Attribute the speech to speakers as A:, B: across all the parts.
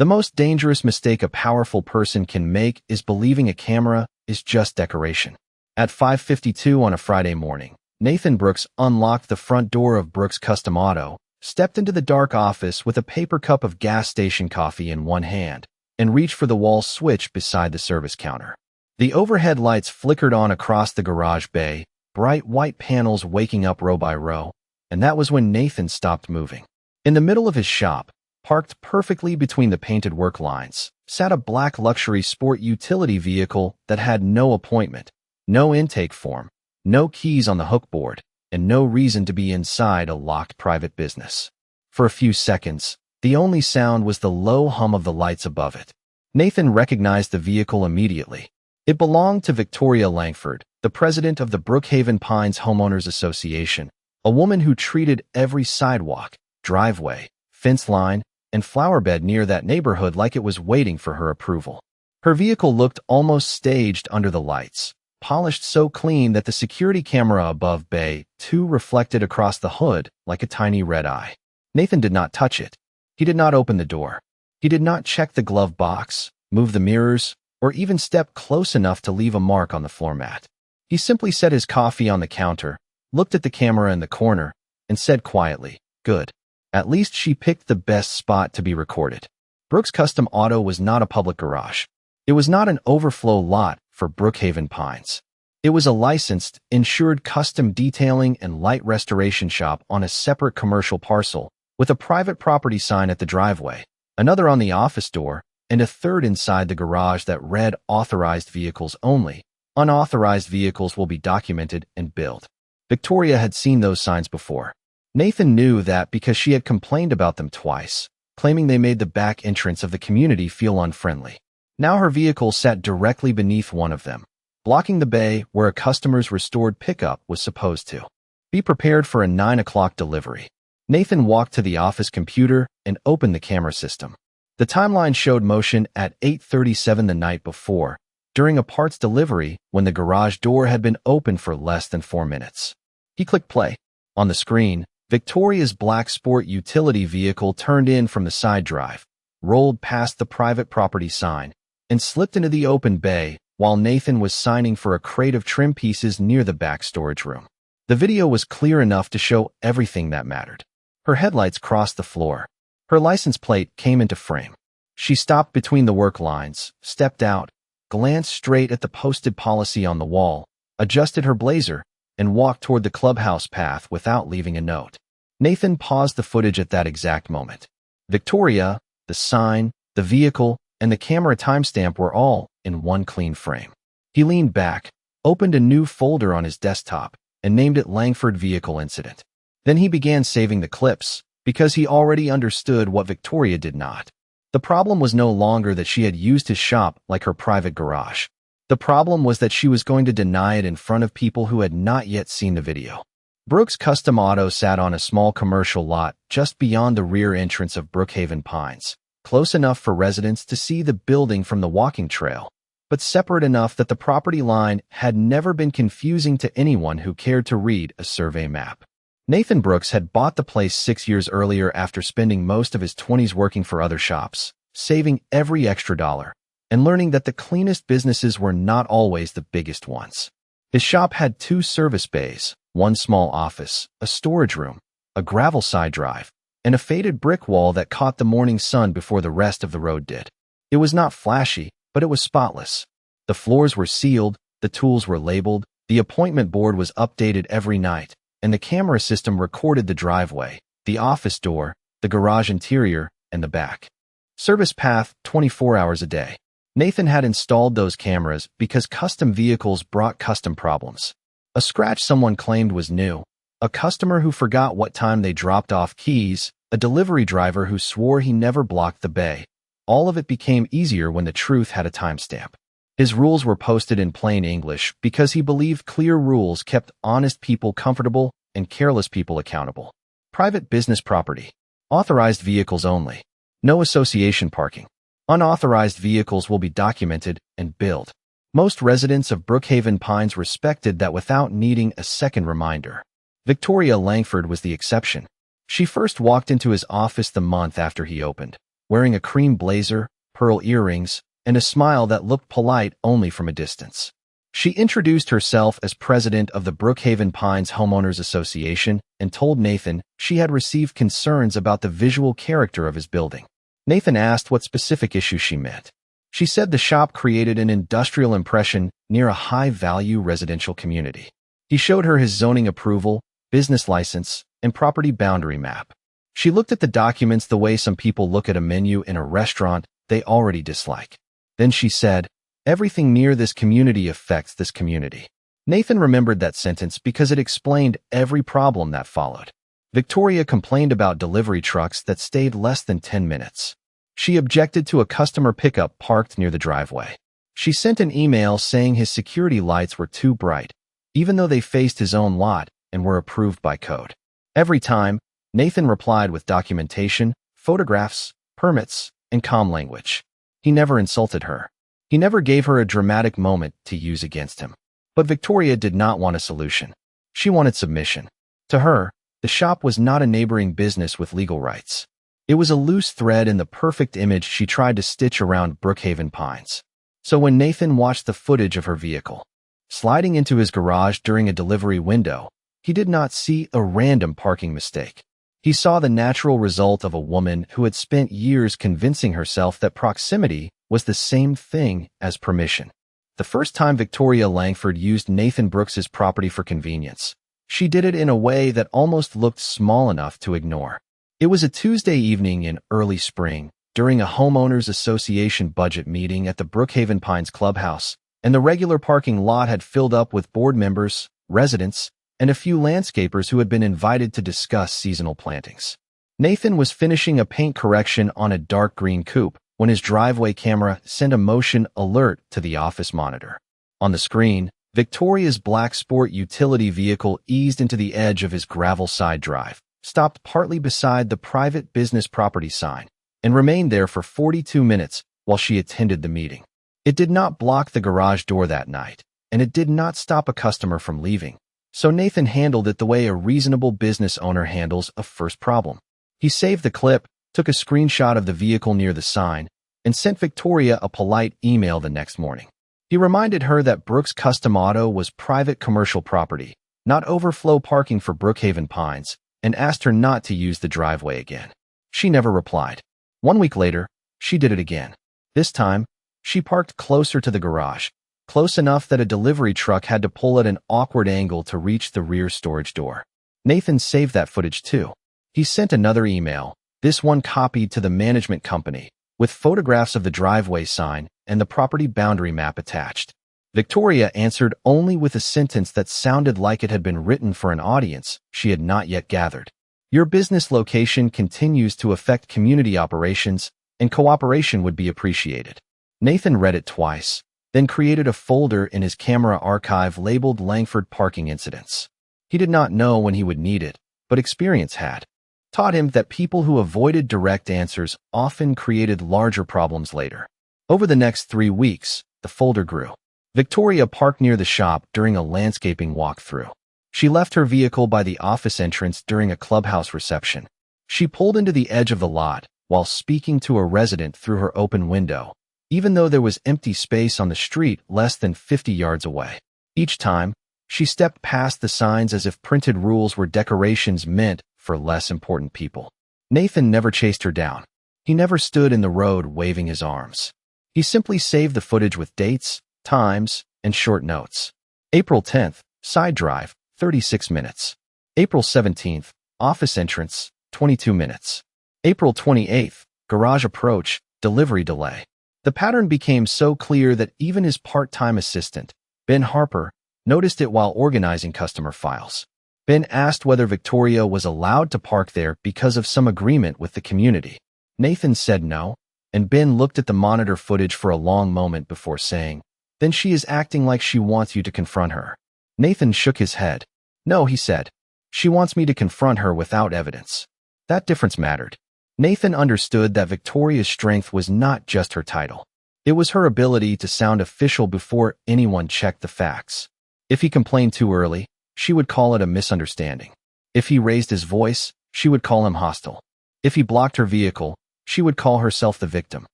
A: The most dangerous mistake a powerful person can make is believing a camera is just decoration. At 5:52 on a Friday morning, Nathan Brooks unlocked the front door of Brooks Custom Auto, stepped into the dark office with a paper cup of gas station coffee in one hand, and reached for the wall switch beside the service counter. The overhead lights flickered on across the garage bay, bright white panels waking up row by row, and that was when Nathan stopped moving. In the middle of his shop, parked perfectly between the painted work lines, sat a black luxury sport utility vehicle that had no appointment, no intake form, no keys on the hookboard, and no reason to be inside a locked private business. For a few seconds, the only sound was the low hum of the lights above it. Nathan recognized the vehicle immediately. It belonged to Victoria Langford, the president of the Brookhaven Pines Homeowners Association, a woman who treated every sidewalk, driveway, fence line, and flower bed near that neighborhood like it was waiting for her approval. Her vehicle looked almost staged under the lights, polished so clean that the security camera above Bay 2 reflected across the hood like a tiny red eye. Nathan did not touch it. He did not open the door. He did not check the glove box, move the mirrors, or even step close enough to leave a mark on the floor mat. He simply set his coffee on the counter, looked at the camera in the corner, and said quietly, "Good. At least she picked the best spot to be recorded." Brooks Custom Auto was not a public garage. It was not an overflow lot for Brookhaven Pines. It was a licensed, insured custom detailing and light restoration shop on a separate commercial parcel, with a private property sign at the driveway, another on the office door, and a third inside the garage that read "Authorized Vehicles Only. Unauthorized vehicles will be documented and billed." Victoria had seen those signs before. Nathan knew that because she had complained about them twice, claiming they made the back entrance of the community feel unfriendly. Now her vehicle sat directly beneath one of them, blocking the bay where a customer's restored pickup was supposed to. Be prepared for a 9 o'clock delivery. Nathan walked to the office computer and opened the camera system. The timeline showed motion at 8:37 the night before, during a parts delivery when the garage door had been open for less than 4 minutes. He clicked play. On the screen, Victoria's black sport utility vehicle turned in from the side drive, rolled past the private property sign, and slipped into the open bay while Nathan was signing for a crate of trim pieces near the back storage room. The video was clear enough to show everything that mattered. Her headlights crossed the floor. Her license plate came into frame. She stopped between the work lines, stepped out, glanced straight at the posted policy on the wall, adjusted her blazer, and walked toward the clubhouse path without leaving a note. Nathan paused the footage at that exact moment. Victoria, the sign, the vehicle, and the camera timestamp were all in one clean frame. He leaned back, opened a new folder on his desktop, and named it Langford Vehicle Incident. Then he began saving the clips, because he already understood what Victoria did not. The problem was no longer that she had used his shop like her private garage. The problem was that she was going to deny it in front of people who had not yet seen the video. Brooks Custom Auto sat on a small commercial lot just beyond the rear entrance of Brookhaven Pines, close enough for residents to see the building from the walking trail, but separate enough that the property line had never been confusing to anyone who cared to read a survey map. Nathan Brooks had bought the place 6 years earlier after spending most of his 20s working for other shops, saving every extra dollar, and learning that the cleanest businesses were not always the biggest ones. His shop had 2 service bays, 1 small office, a storage room, a gravel side drive, and a faded brick wall that caught the morning sun before the rest of the road did. It was not flashy, but it was spotless. The floors were sealed, the tools were labeled, the appointment board was updated every night, and the camera system recorded the driveway, the office door, the garage interior, and the back. Service path 24 hours a day. Nathan had installed those cameras because custom vehicles brought custom problems. A scratch someone claimed was new, a customer who forgot what time they dropped off keys, a delivery driver who swore he never blocked the bay. All of it became easier when the truth had a timestamp. His rules were posted in plain English because he believed clear rules kept honest people comfortable and careless people accountable. Private business property. Authorized vehicles only. No association parking. Unauthorized vehicles will be documented and billed. Most residents of Brookhaven Pines respected that without needing a second reminder. Victoria Langford was the exception. She first walked into his office the month after he opened. wearing a cream blazer, pearl earrings, and a smile that looked polite only from a distance. She introduced herself as president of the Brookhaven Pines Homeowners Association and told Nathan she had received concerns about the visual character of his building. Nathan asked what specific issue she meant. She said the shop created an industrial impression near a high-value residential community. He showed her his zoning approval, business license, and property boundary map. She looked at the documents the way some people look at a menu in a restaurant they already dislike. Then she said, "Everything near this community affects this community." Nathan remembered that sentence because it explained every problem that followed. Victoria complained about delivery trucks that stayed less than 10 minutes. She objected to a customer pickup parked near the driveway. She sent an email saying his security lights were too bright, even though they faced his own lot and were approved by code. Every time, Nathan replied with documentation, photographs, permits, and calm language. He never insulted her. He never gave her a dramatic moment to use against him. But Victoria did not want a solution. She wanted submission. To her, the shop was not a neighboring business with legal rights. It was a loose thread in the perfect image she tried to stitch around Brookhaven Pines. So when Nathan watched the footage of her vehicle sliding into his garage during a delivery window, he did not see a random parking mistake. He saw the natural result of a woman who had spent years convincing herself that proximity was the same thing as permission. The first time Victoria Langford used Nathan Brooks's property for convenience, she did it in a way that almost looked small enough to ignore. It was a Tuesday evening in early spring, during a homeowners association budget meeting at the Brookhaven Pines clubhouse, and the regular parking lot had filled up with board members, residents, and a few landscapers who had been invited to discuss seasonal plantings. Nathan was finishing a paint correction on a dark green coupe when his driveway camera sent a motion alert to the office monitor. On the screen, Victoria's black sport utility vehicle eased into the edge of his gravel side drive, stopped partly beside the private business property sign, and remained there for 42 minutes while she attended the meeting. It did not block the garage door that night, and it did not stop a customer from leaving. So Nathan handled it the way a reasonable business owner handles a first problem. He saved the clip, took a screenshot of the vehicle near the sign, and sent Victoria a polite email the next morning. He reminded her that Brooks Custom Auto was private commercial property, not overflow parking for Brookhaven Pines, and asked her not to use the driveway again. She never replied. 1 week later, she did it again. This time, she parked closer to the garage, close enough that a delivery truck had to pull at an awkward angle to reach the rear storage door. Nathan saved that footage too. He sent another email, this one copied to the management company, with photographs of the driveway sign and the property boundary map attached. Victoria answered only with a sentence that sounded like it had been written for an audience she had not yet gathered. Your business location continues to affect community operations, and cooperation would be appreciated. Nathan read it twice, then created a folder in his camera archive labeled Langford Parking Incidents. He did not know when he would need it, but experience had taught him that people who avoided direct answers often created larger problems later. Over the next 3 weeks, the folder grew. Victoria parked near the shop during a landscaping walkthrough. She left her vehicle by the office entrance during a clubhouse reception. She pulled into the edge of the lot while speaking to a resident through her open window, even though there was empty space on the street less than 50 yards away. Each time, she stepped past the signs as if printed rules were decorations meant for less important people. Nathan never chased her down. He never stood in the road waving his arms. He simply saved the footage with dates, times, and short notes. April 10th, side drive, 36 minutes. April 17th, office entrance, 22 minutes. April 28th, garage approach, delivery delay. The pattern became so clear that even his part-time assistant, Ben Harper, noticed it while organizing customer files. Ben asked whether Victoria was allowed to park there because of some agreement with the community. Nathan said no, and Ben looked at the monitor footage for a long moment before saying, "Then she is acting like she wants you to confront her." Nathan shook his head. "No," he said. "She wants me to confront her without evidence." That difference mattered. Nathan understood that Victoria's strength was not just her title. It was her ability to sound official before anyone checked the facts. If he complained too early, she would call it a misunderstanding. If he raised his voice, she would call him hostile. If he blocked her vehicle, she would call herself the victim.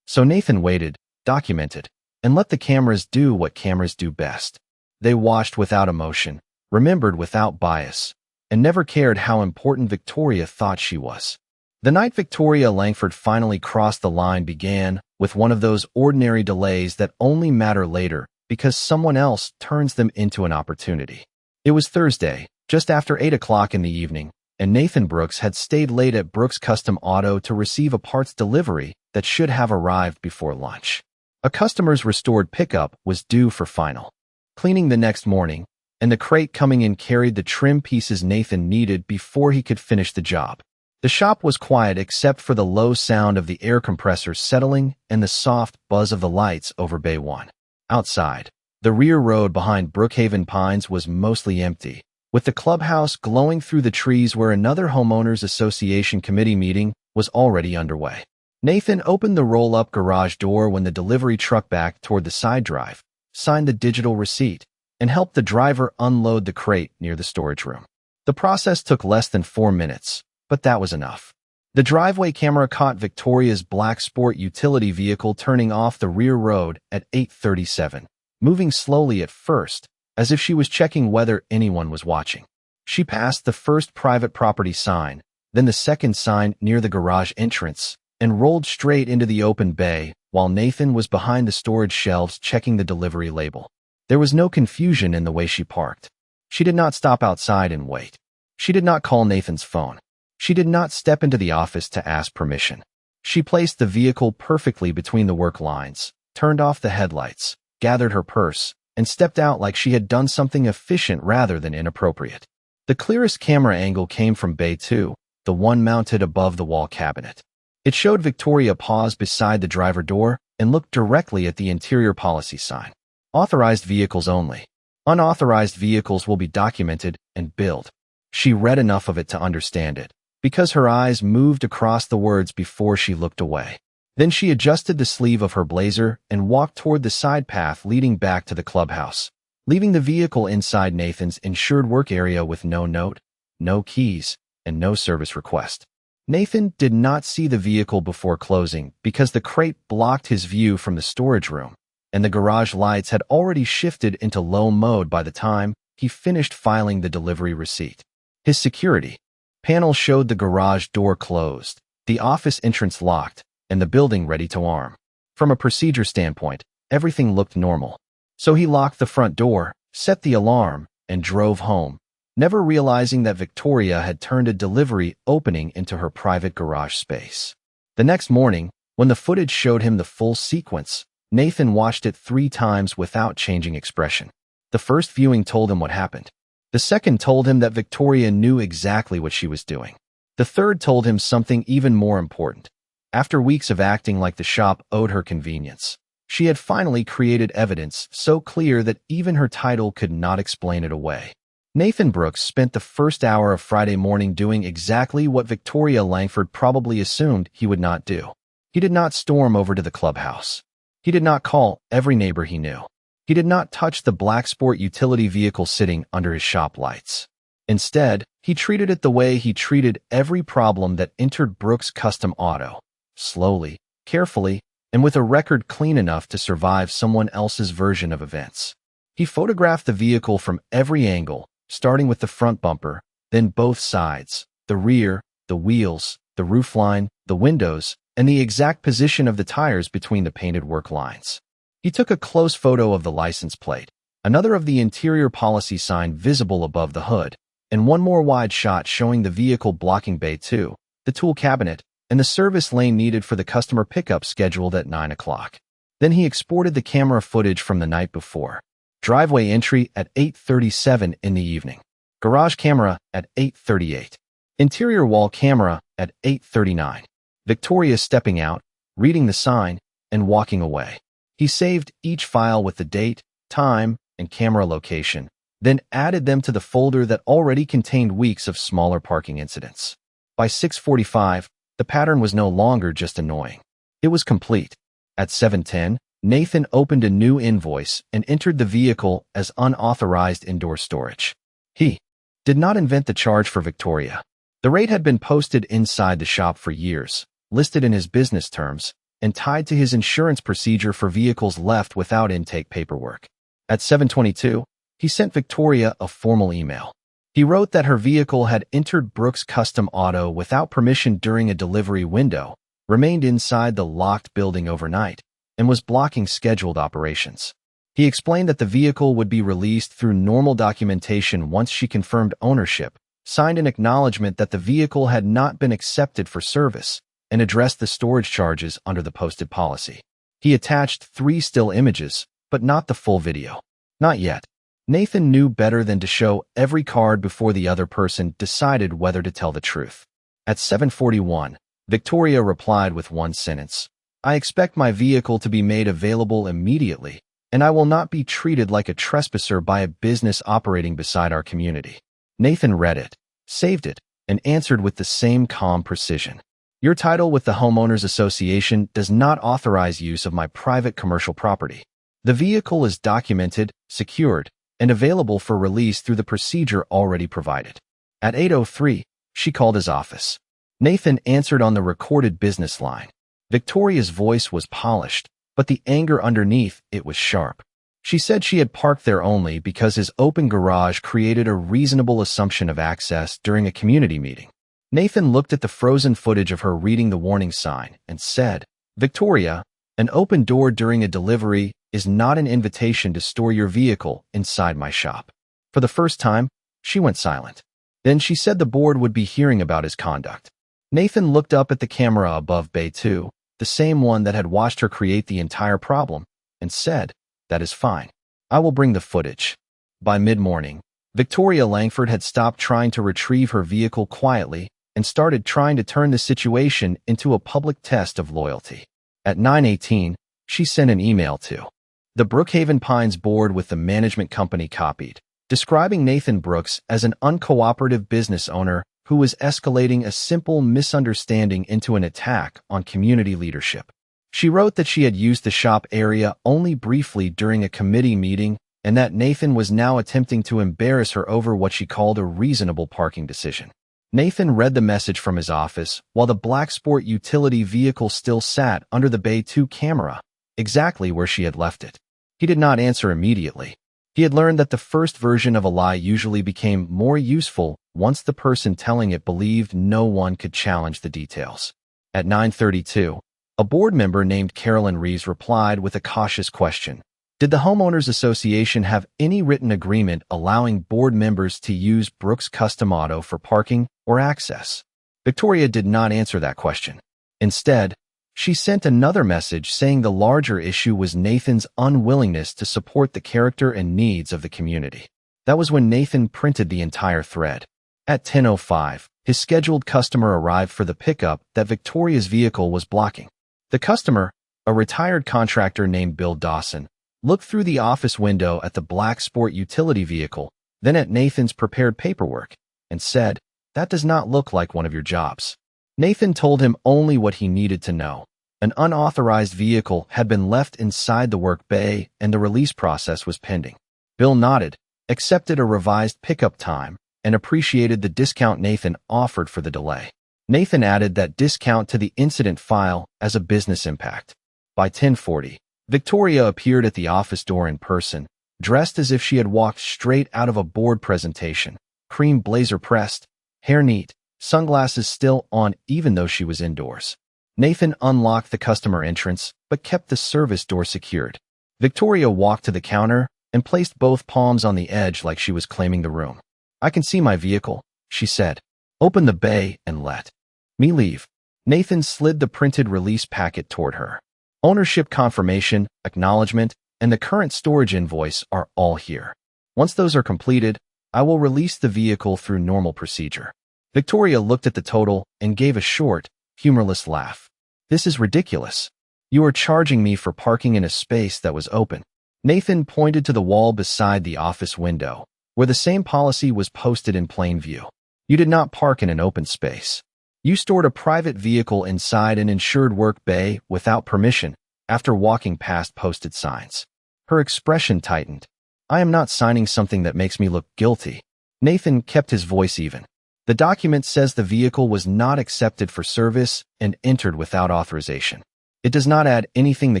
A: So Nathan waited, documented, and let the cameras do what cameras do best. They watched without emotion, remembered without bias, and never cared how important Victoria thought she was. The night Victoria Langford finally crossed the line began with one of those ordinary delays that only matter later because someone else turns them into an opportunity. It was Thursday, just after 8 o'clock in the evening, and Nathan Brooks had stayed late at Brooks Custom Auto to receive a parts delivery that should have arrived before lunch. A customer's restored pickup was due for final cleaning the next morning, and the crate coming in carried the trim pieces Nathan needed before he could finish the job. The shop was quiet except for the low sound of the air compressor settling and the soft buzz of the lights over Bay 1. Outside, the rear road behind Brookhaven Pines was mostly empty, with the clubhouse glowing through the trees where another homeowners association committee meeting was already underway. Nathan opened the roll-up garage door when the delivery truck backed toward the side drive, signed the digital receipt, and helped the driver unload the crate near the storage room. The process took less than 4 minutes, but that was enough. The driveway camera caught Victoria's black sport utility vehicle turning off the rear road at 8:37, moving slowly at first, as if she was checking whether anyone was watching. She passed the first private property sign, then the second sign near the garage entrance, and rolled straight into the open bay while Nathan was behind the storage shelves checking the delivery label. There was no confusion in the way she parked. She did not stop outside and wait. She did not call Nathan's phone. She did not step into the office to ask permission. She placed the vehicle perfectly between the work lines, turned off the headlights, gathered her purse, and stepped out like she had done something efficient rather than inappropriate. The clearest camera angle came from Bay 2, the one mounted above the wall cabinet. It showed Victoria pause beside the driver door and look directly at the interior policy sign. Authorized vehicles only. Unauthorized vehicles will be documented and billed. She read enough of it to understand it, because her eyes moved across the words before she looked away. Then she adjusted the sleeve of her blazer and walked toward the side path leading back to the clubhouse, leaving the vehicle inside Nathan's insured work area with no note, no keys, and no service request. Nathan did not see the vehicle before closing because the crate blocked his view from the storage room, and the garage lights had already shifted into low mode by the time he finished filing the delivery receipt. His security panel showed the garage door closed, the office entrance locked, and the building ready to arm. From a procedure standpoint, everything looked normal. So he locked the front door, set the alarm, and drove home, never realizing that Victoria had turned a delivery opening into her private garage space. The next morning, when the footage showed him the full sequence, Nathan watched it 3 times without changing expression. The first viewing told him what happened. The second told him that Victoria knew exactly what she was doing. The third told him something even more important. After weeks of acting like the shop owed her convenience, she had finally created evidence so clear that even her title could not explain it away. Nathan Brooks spent the first hour of Friday morning doing exactly what Victoria Langford probably assumed he would not do. He did not storm over to the clubhouse. He did not call every neighbor he knew. He did not touch the black sport utility vehicle sitting under his shop lights. Instead, he treated it the way he treated every problem that entered Brooks Custom Auto, slowly, carefully, and with a record clean enough to survive someone else's version of events. He photographed the vehicle from every angle, starting with the front bumper, then both sides, the rear, the wheels, the roofline, the windows, and the exact position of the tires between the painted work lines. He took a close photo of the license plate, another of the interior policy sign visible above the hood, and one more wide shot showing the vehicle blocking Bay 2, the tool cabinet, and the service lane needed for the customer pickup scheduled at 9 o'clock. Then he exported the camera footage from the night before. Driveway entry at 8:37 in the evening. Garage camera at 8:38. Interior wall camera at 8:39. Victoria stepping out, reading the sign, and walking away. He saved each file with the date, time, and camera location, then added them to the folder that already contained weeks of smaller parking incidents. By 6:45, the pattern was no longer just annoying. It was complete. At 7:10, Nathan opened a new invoice and entered the vehicle as unauthorized indoor storage. He did not invent the charge for Victoria. The rate had been posted inside the shop for years, listed in his business terms, and tied to his insurance procedure for vehicles left without intake paperwork. At 7:22, he sent Victoria a formal email. He wrote that her vehicle had entered Brooks Custom Auto without permission during a delivery window, remained inside the locked building overnight, and was blocking scheduled operations. He explained that the vehicle would be released through normal documentation once she confirmed ownership, signed an acknowledgement that the vehicle had not been accepted for service, and addressed the storage charges under the posted policy. He attached 3 still images, but not the full video. Not yet. Nathan knew better than to show every card before the other person decided whether to tell the truth. At 7:41, Victoria replied with one sentence. "I expect my vehicle to be made available immediately, and I will not be treated like a trespasser by a business operating beside our community." Nathan read it, saved it, and answered with the same calm precision. "Your title with the Homeowners Association does not authorize use of my private commercial property. The vehicle is documented, secured, and available for release through the procedure already provided." At 8:03, she called his office. Nathan answered on the recorded business line. Victoria's voice was polished, but the anger underneath it was sharp. She said she had parked there only because his open garage created a reasonable assumption of access during a community meeting. Nathan looked at the frozen footage of her reading the warning sign and said, "Victoria, an open door during a delivery is not an invitation to store your vehicle inside my shop." For the first time, she went silent. Then she said the board would be hearing about his conduct. Nathan looked up at the camera above Bay 2, the same one that had watched her create the entire problem, and said, "That is fine. I will bring the footage." By mid-morning, Victoria Langford had stopped trying to retrieve her vehicle quietly and started trying to turn the situation into a public test of loyalty. At 9:18, she sent an email to the Brookhaven Pines board with the management company copied, describing Nathan Brooks as an uncooperative business owner who was escalating a simple misunderstanding into an attack on community leadership. She wrote that she had used the shop area only briefly during a committee meeting and that Nathan was now attempting to embarrass her over what she called a reasonable parking decision. Nathan read the message from his office while the black sport utility vehicle still sat under the Bay 2 camera, exactly where she had left it. He did not answer immediately. He had learned that the first version of a lie usually became more useful once the person telling it believed no one could challenge the details. At 9:32, a board member named Carolyn Reeves replied with a cautious question. Did the Homeowners Association have any written agreement allowing board members to use Brooks Custom Auto for parking or access? Victoria did not answer that question. Instead, she sent another message saying the larger issue was Nathan's unwillingness to support the character and needs of the community. That was when Nathan printed the entire thread. At 10:05, his scheduled customer arrived for the pickup that Victoria's vehicle was blocking. The customer, a retired contractor named Bill Dawson, looked through the office window at the black sport utility vehicle, then at Nathan's prepared paperwork, and said, "That does not look like one of your jobs." Nathan told him only what he needed to know. An unauthorized vehicle had been left inside the work bay and the release process was pending. Bill nodded, accepted a revised pickup time, and appreciated the discount Nathan offered for the delay. Nathan added that discount to the incident file as a business impact. By 10:40, Victoria appeared at the office door in person, dressed as if she had walked straight out of a board presentation, cream blazer pressed, hair neat, sunglasses still on even though she was indoors. Nathan unlocked the customer entrance, but kept the service door secured. Victoria walked to the counter and placed both palms on the edge like she was claiming the room. "I can see my vehicle," she said. "Open the bay and let me leave." Nathan slid the printed release packet toward her. Ownership confirmation, acknowledgement, and the current storage invoice are all here. Once those are completed, I will release the vehicle through normal procedure. Victoria looked at the total and gave a short, humorless laugh. "This is ridiculous. You are charging me for parking in a space that was open." Nathan pointed to the wall beside the office window, where the same policy was posted in plain view. "You did not park in an open space. You stored a private vehicle inside an insured work bay without permission after walking past posted signs." Her expression tightened. "I am not signing something that makes me look guilty." Nathan kept his voice even. The document says the vehicle was not accepted for service and entered without authorization. It does not add anything the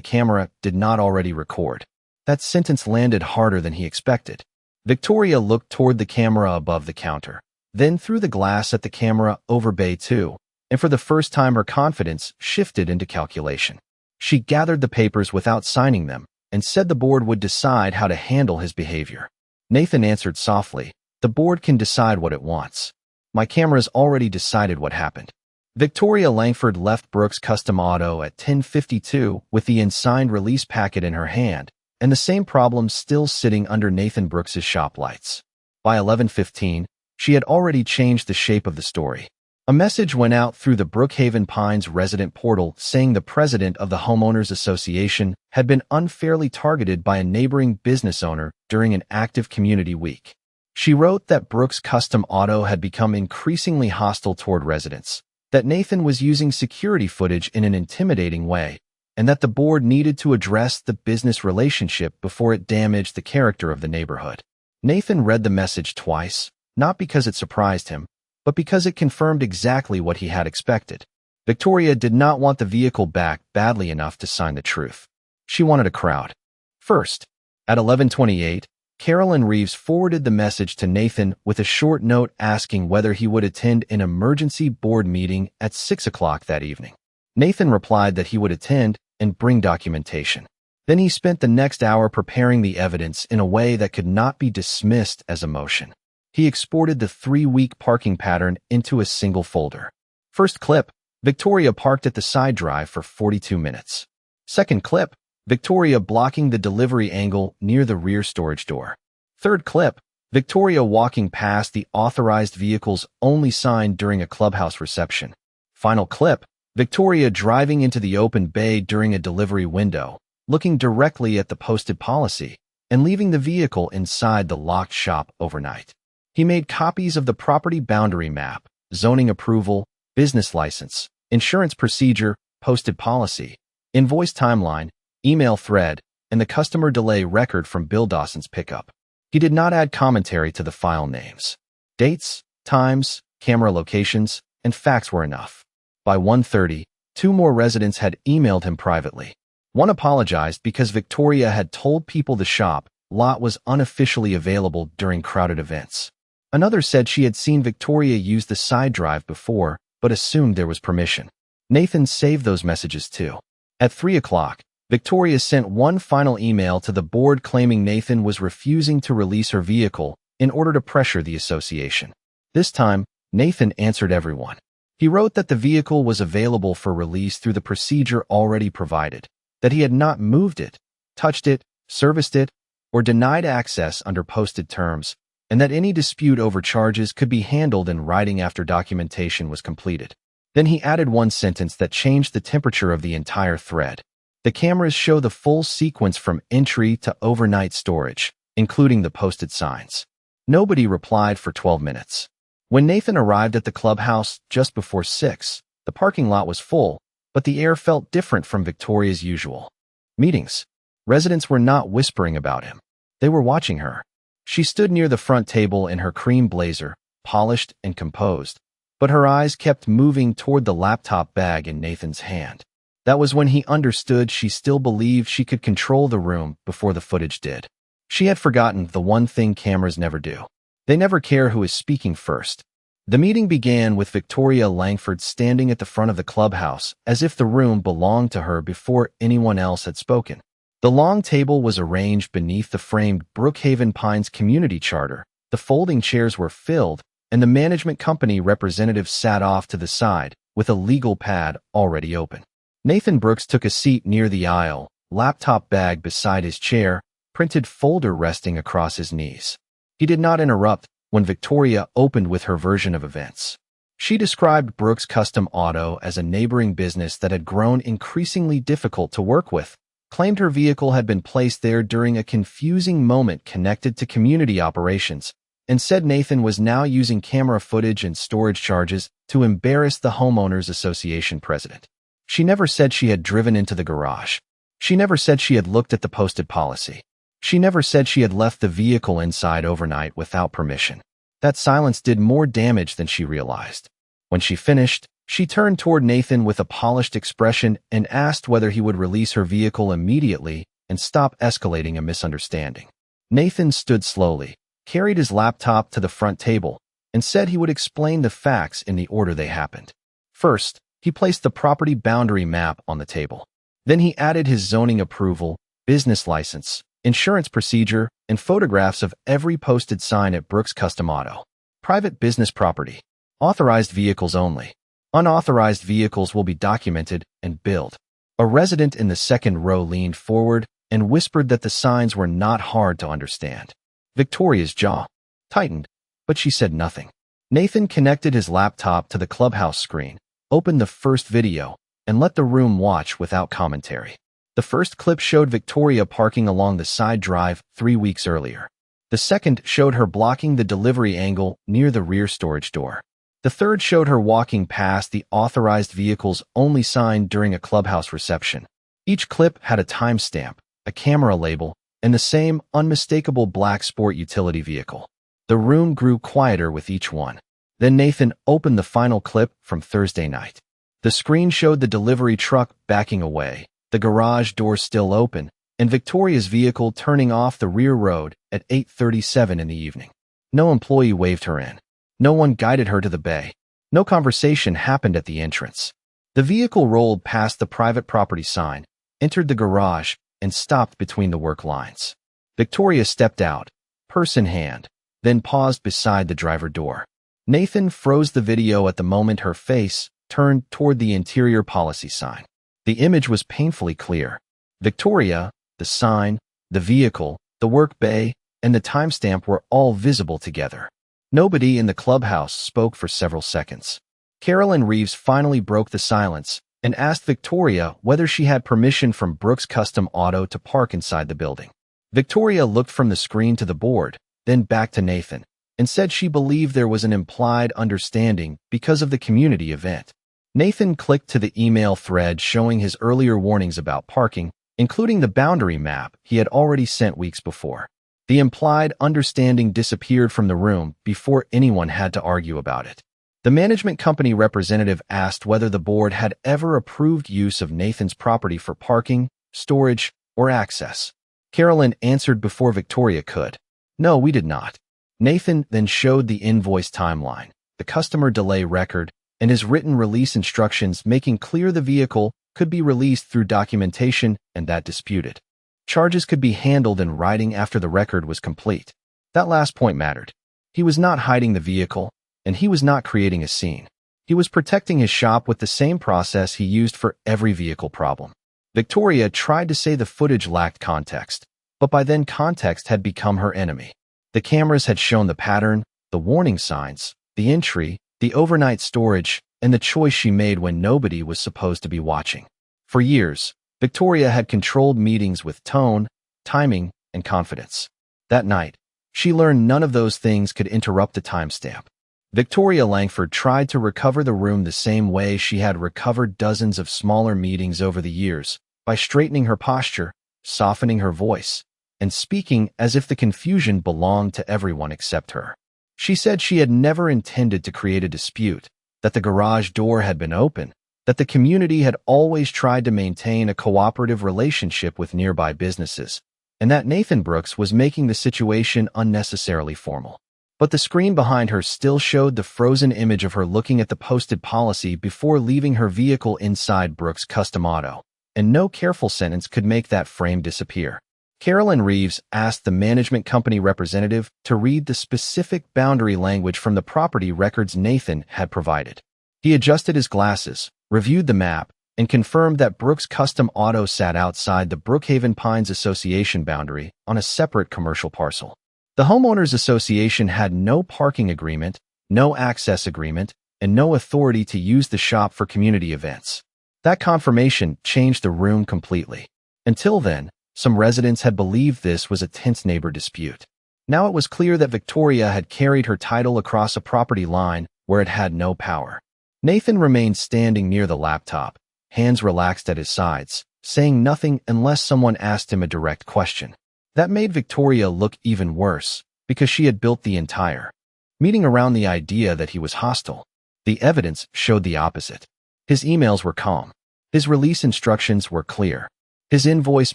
A: camera did not already record. That sentence landed harder than he expected. Victoria looked toward the camera above the counter, then through the glass at the camera over Bay 2, and for the first time her confidence shifted into calculation. She gathered the papers without signing them and said the board would decide how to handle his behavior. Nathan answered softly, "The board can decide what it wants. My camera's already decided what happened." Victoria Langford left Brooks Custom Auto at 10:52 with the unsigned release packet in her hand, and the same problem still sitting under Nathan Brooks's shop lights. By 11:15, she had already changed the shape of the story. A message went out through the Brookhaven Pines resident portal saying the president of the Homeowners Association had been unfairly targeted by a neighboring business owner during an active community week. She wrote that Brooks Custom Auto had become increasingly hostile toward residents, that Nathan was using security footage in an intimidating way, and that the board needed to address the business relationship before it damaged the character of the neighborhood. Nathan read the message twice, not because it surprised him, but because it confirmed exactly what he had expected. Victoria did not want the vehicle back badly enough to sign the truth. She wanted a crowd. First, at 11:28, Carolyn Reeves forwarded the message to Nathan with a short note asking whether he would attend an emergency board meeting at 6 o'clock that evening. Nathan replied that he would attend and bring documentation. Then he spent the next hour preparing the evidence in a way that could not be dismissed as a motion. He exported the 3-week parking pattern into a single folder. First clip, Victoria parked at the side drive for 42 minutes. Second clip, Victoria blocking the delivery angle near the rear storage door. Third clip, Victoria walking past the authorized vehicles only signed during a clubhouse reception. Final clip, Victoria driving into the open bay during a delivery window, looking directly at the posted policy, and leaving the vehicle inside the locked shop overnight. He made copies of the property boundary map, zoning approval, business license, insurance procedure, posted policy, invoice timeline, email thread, and the customer delay record from Bill Dawson's pickup. He did not add commentary to the file names. Dates, times, camera locations, and facts were enough. By 1:30, 2 more residents had emailed him privately. One apologized because Victoria had told people the shop lot was unofficially available during crowded events. Another said she had seen Victoria use the side drive before, but assumed there was permission. Nathan saved those messages too. At 3 o'clock, Victoria sent one final email to the board claiming Nathan was refusing to release her vehicle in order to pressure the association. This time, Nathan answered everyone. He wrote that the vehicle was available for release through the procedure already provided, that he had not moved it, touched it, serviced it, or denied access under posted terms, and that any dispute over charges could be handled in writing after documentation was completed. Then he added one sentence that changed the temperature of the entire thread. The cameras show the full sequence from entry to overnight storage, including the posted signs. Nobody replied for 12 minutes. When Nathan arrived at the clubhouse just before 6, the parking lot was full, but the air felt different from Victoria's usual. Meetings. Residents were not whispering about him. They were watching her. She stood near the front table in her cream blazer, polished and composed, but her eyes kept moving toward the laptop bag in Nathan's hand. That was when he understood she still believed she could control the room before the footage did. She had forgotten the one thing cameras never do. They never care who is speaking first. The meeting began with Victoria Langford standing at the front of the clubhouse as if the room belonged to her before anyone else had spoken. The long table was arranged beneath the framed Brookhaven Pines community charter. The folding chairs were filled, and the management company representative sat off to the side with a legal pad already open. Nathan Brooks took a seat near the aisle, laptop bag beside his chair, printed folder resting across his knees. He did not interrupt when Victoria opened with her version of events. She described Brooks Custom Auto as a neighboring business that had grown increasingly difficult to work with, claimed her vehicle had been placed there during a confusing moment connected to community operations, and said Nathan was now using camera footage and storage charges to embarrass the Homeowners Association president. She never said she had driven into the garage. She never said she had looked at the posted policy. She never said she had left the vehicle inside overnight without permission. That silence did more damage than she realized. When she finished, she turned toward Nathan with a polished expression and asked whether he would release her vehicle immediately and stop escalating a misunderstanding. Nathan stood slowly, carried his laptop to the front table, and said he would explain the facts in the order they happened. First, he placed the property boundary map on the table. Then he added his zoning approval, business license, insurance procedure, and photographs of every posted sign at Brooks Custom Auto. Private business property. Authorized vehicles only. Unauthorized vehicles will be documented and billed. A resident in the second row leaned forward and whispered that the signs were not hard to understand. Victoria's jaw tightened, but she said nothing. Nathan connected his laptop to the clubhouse screen, opened the first video, and let the room watch without commentary. The first clip showed Victoria parking along the side drive 3 weeks earlier. The second showed her blocking the delivery angle near the rear storage door. The third showed her walking past the authorized vehicles only sign during a clubhouse reception. Each clip had a timestamp, a camera label, and the same unmistakable black sport utility vehicle. The room grew quieter with each one. Then Nathan opened the final clip from Thursday night. The screen showed the delivery truck backing away, the garage door still open, and Victoria's vehicle turning off the rear road at 8:37 in the evening. No employee waved her in. No one guided her to the bay. No conversation happened at the entrance. The vehicle rolled past the private property sign, entered the garage, and stopped between the work lines. Victoria stepped out, purse in hand, then paused beside the driver door. Nathan froze the video at the moment her face turned toward the interior policy sign. The image was painfully clear. Victoria, the sign, the vehicle, the work bay, and the timestamp were all visible together. Nobody in the clubhouse spoke for several seconds. Carolyn Reeves finally broke the silence and asked Victoria whether she had permission from Brooks Custom Auto to park inside the building. Victoria looked from the screen to the board, then back to Nathan, and said she believed there was an implied understanding because of the community event. Nathan clicked to the email thread showing his earlier warnings about parking, including the boundary map he had already sent weeks before. The implied understanding disappeared from the room before anyone had to argue about it. The management company representative asked whether the board had ever approved use of Nathan's property for parking, storage, or access. Carolyn answered before Victoria could. No, we did not. Nathan then showed the invoice timeline, the customer delay record, and his written release instructions making clear the vehicle could be released through documentation and that disputed. Charges could be handled in writing after the record was complete. That last point mattered. He was not hiding the vehicle, and he was not creating a scene. He was protecting his shop with the same process he used for every vehicle problem. Victoria tried to say the footage lacked context, but by then context had become her enemy. The cameras had shown the pattern, the warning signs, the entry, the overnight storage, and the choice she made when nobody was supposed to be watching. For years, Victoria had controlled meetings with tone, timing, and confidence. That night, she learned none of those things could interrupt the timestamp. Victoria Langford tried to recover the room the same way she had recovered dozens of smaller meetings over the years, by straightening her posture, softening her voice, and speaking as if the confusion belonged to everyone except her. She said she had never intended to create a dispute, that the garage door had been open, that the community had always tried to maintain a cooperative relationship with nearby businesses, and that Nathan Brooks was making the situation unnecessarily formal. But the screen behind her still showed the frozen image of her looking at the posted policy before leaving her vehicle inside Brooks Custom Auto, and no careful sentence could make that frame disappear. Carolyn Reeves asked the management company representative to read the specific boundary language from the property records Nathan had provided. He adjusted his glasses, reviewed the map, and confirmed that Brooks Custom Auto sat outside the Brookhaven Pines Association boundary on a separate commercial parcel. The Homeowners Association had no parking agreement, no access agreement, and no authority to use the shop for community events. That confirmation changed the room completely. Until then, some residents had believed this was a tense neighbor dispute. Now it was clear that Victoria had carried her title across a property line where it had no power. Nathan remained standing near the laptop, hands relaxed at his sides, saying nothing unless someone asked him a direct question. That made Victoria look even worse, because she had built the entire meeting around the idea that he was hostile. The evidence showed the opposite. His emails were calm. His release instructions were clear. His invoice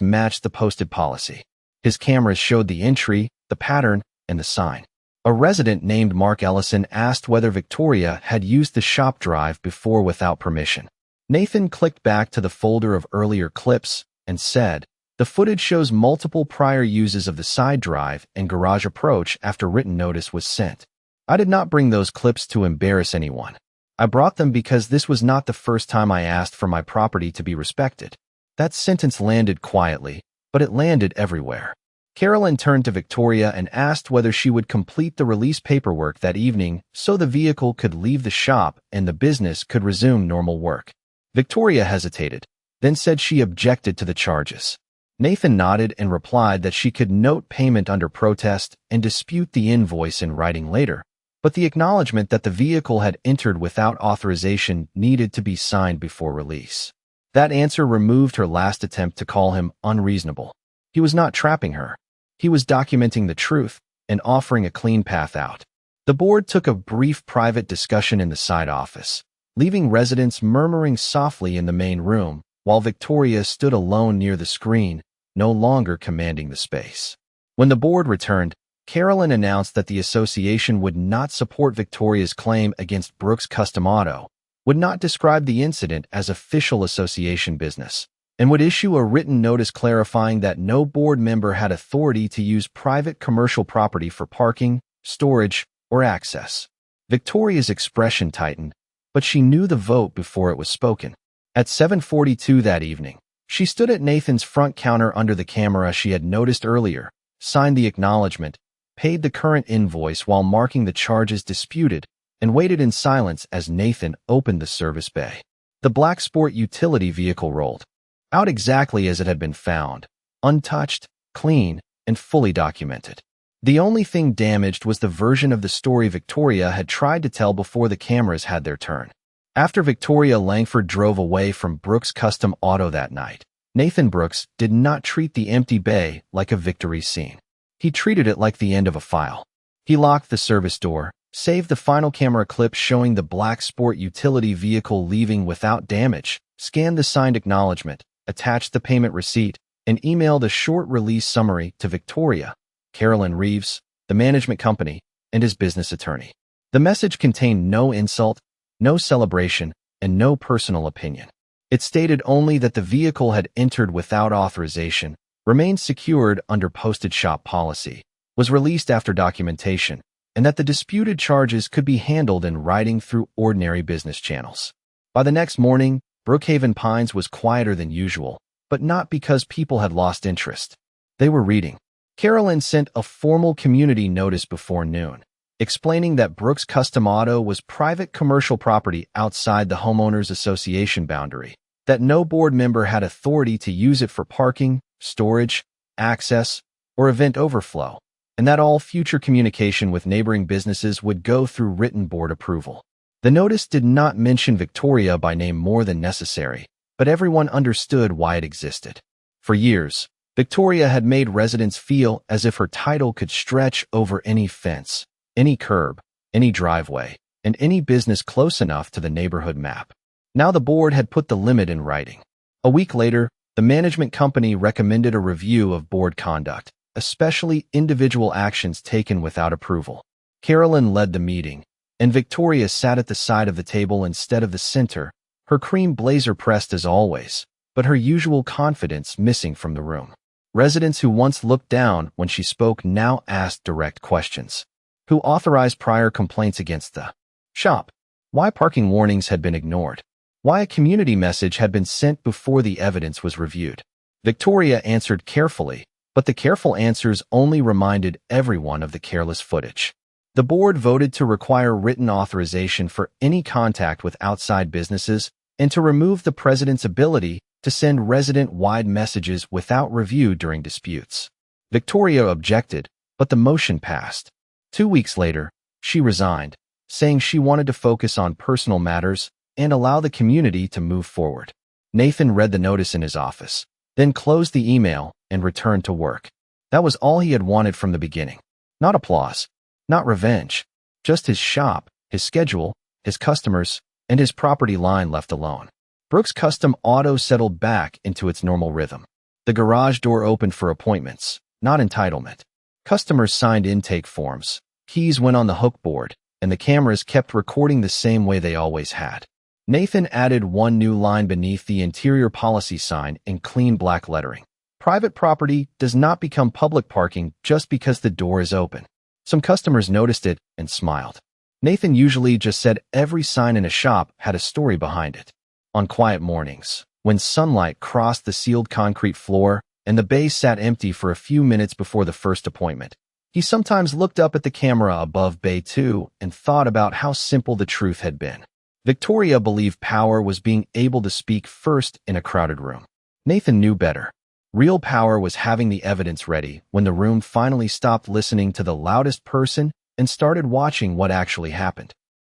A: matched the posted policy. His cameras showed the entry, the pattern, and the sign. A resident named Mark Ellison asked whether Victoria had used the shop drive before without permission. Nathan clicked back to the folder of earlier clips and said, "The footage shows multiple prior uses of the side drive and garage approach after written notice was sent. I did not bring those clips to embarrass anyone. I brought them because this was not the first time I asked for my property to be respected." That sentence landed quietly, but it landed everywhere. Carolyn turned to Victoria and asked whether she would complete the release paperwork that evening so the vehicle could leave the shop and the business could resume normal work. Victoria hesitated, then said she objected to the charges. Nathan nodded and replied that she could note payment under protest and dispute the invoice in writing later, but the acknowledgement that the vehicle had entered without authorization needed to be signed before release. That answer removed her last attempt to call him unreasonable. He was not trapping her. He was documenting the truth and offering a clean path out. The board took a brief private discussion in the side office, leaving residents murmuring softly in the main room, while Victoria stood alone near the screen, no longer commanding the space. When the board returned, Carolyn announced that the association would not support Victoria's claim against Brooks Custom Auto, would not describe the incident as official association business, and would issue a written notice clarifying that no board member had authority to use private commercial property for parking, storage, or access. Victoria's expression tightened, but she knew the vote before it was spoken. At 7:42 that evening, she stood at Nathan's front counter under the camera she had noticed earlier, signed the acknowledgement, paid the current invoice while marking the charges disputed, and waited in silence as Nathan opened the service bay. The black sport utility vehicle rolled out exactly as it had been found, untouched, clean, and fully documented. The only thing damaged was the version of the story Victoria had tried to tell before the cameras had their turn. After Victoria Langford drove away from Brooks Custom Auto that night, Nathan Brooks did not treat the empty bay like a victory scene. He treated it like the end of a file. He locked the service door, saved the final camera clip showing the black sport utility vehicle leaving without damage, scanned the signed acknowledgement, attached the payment receipt, and emailed a short release summary to Victoria, Carolyn Reeves, the management company, and his business attorney. The message contained no insult, no celebration, and no personal opinion. It stated only that the vehicle had entered without authorization, remained secured under posted shop policy, was released after documentation, and that the disputed charges could be handled in writing through ordinary business channels. By the next morning, Brookhaven Pines was quieter than usual, but not because people had lost interest. They were reading. Carolyn sent a formal community notice before noon, explaining that Brooks Custom Auto was private commercial property outside the homeowners association boundary, that no board member had authority to use it for parking, storage, access, or event overflow, and that all future communication with neighboring businesses would go through written board approval. The notice did not mention Victoria by name more than necessary, but everyone understood why it existed. For years, Victoria had made residents feel as if her title could stretch over any fence, any curb, any driveway, and any business close enough to the neighborhood map. Now the board had put the limit in writing. A week later, the management company recommended a review of board conduct, especially individual actions taken without approval. Carolyn led the meeting, and Victoria sat at the side of the table instead of the center, her cream blazer pressed as always, but her usual confidence missing from the room. Residents who once looked down when she spoke now asked direct questions. Who authorized prior complaints against the shop? Why parking warnings had been ignored? Why a community message had been sent before the evidence was reviewed? Victoria answered carefully, but the careful answers only reminded everyone of the careless footage. The board voted to require written authorization for any contact with outside businesses and to remove the president's ability to send resident-wide messages without review during disputes. Victoria objected, but the motion passed. 2 weeks later, she resigned, saying she wanted to focus on personal matters and allow the community to move forward. Nathan read the notice in his office, then closed the email and returned to work. That was all he had wanted from the beginning. Not applause, not revenge, Just his shop, his schedule, his customers, and his property line left alone. Brooks Custom Auto settled back into its normal rhythm. The garage door opened for appointments, not entitlement. Customers signed intake forms, keys went on the hook board, and the cameras kept recording the same way they always had. Nathan added one new line beneath the interior policy sign in clean black lettering. Private property does not become public parking just because the door is open. Some customers noticed it and smiled. Nathan usually just said every sign in a shop had a story behind it. On quiet mornings, when sunlight crossed the sealed concrete floor and the bay sat empty for a few minutes before the first appointment, he sometimes looked up at the camera above Bay 2 and thought about how simple the truth had been. Victoria believed power was being able to speak first in a crowded room. Nathan knew better. Real power was having the evidence ready when the room finally stopped listening to the loudest person and started watching what actually happened.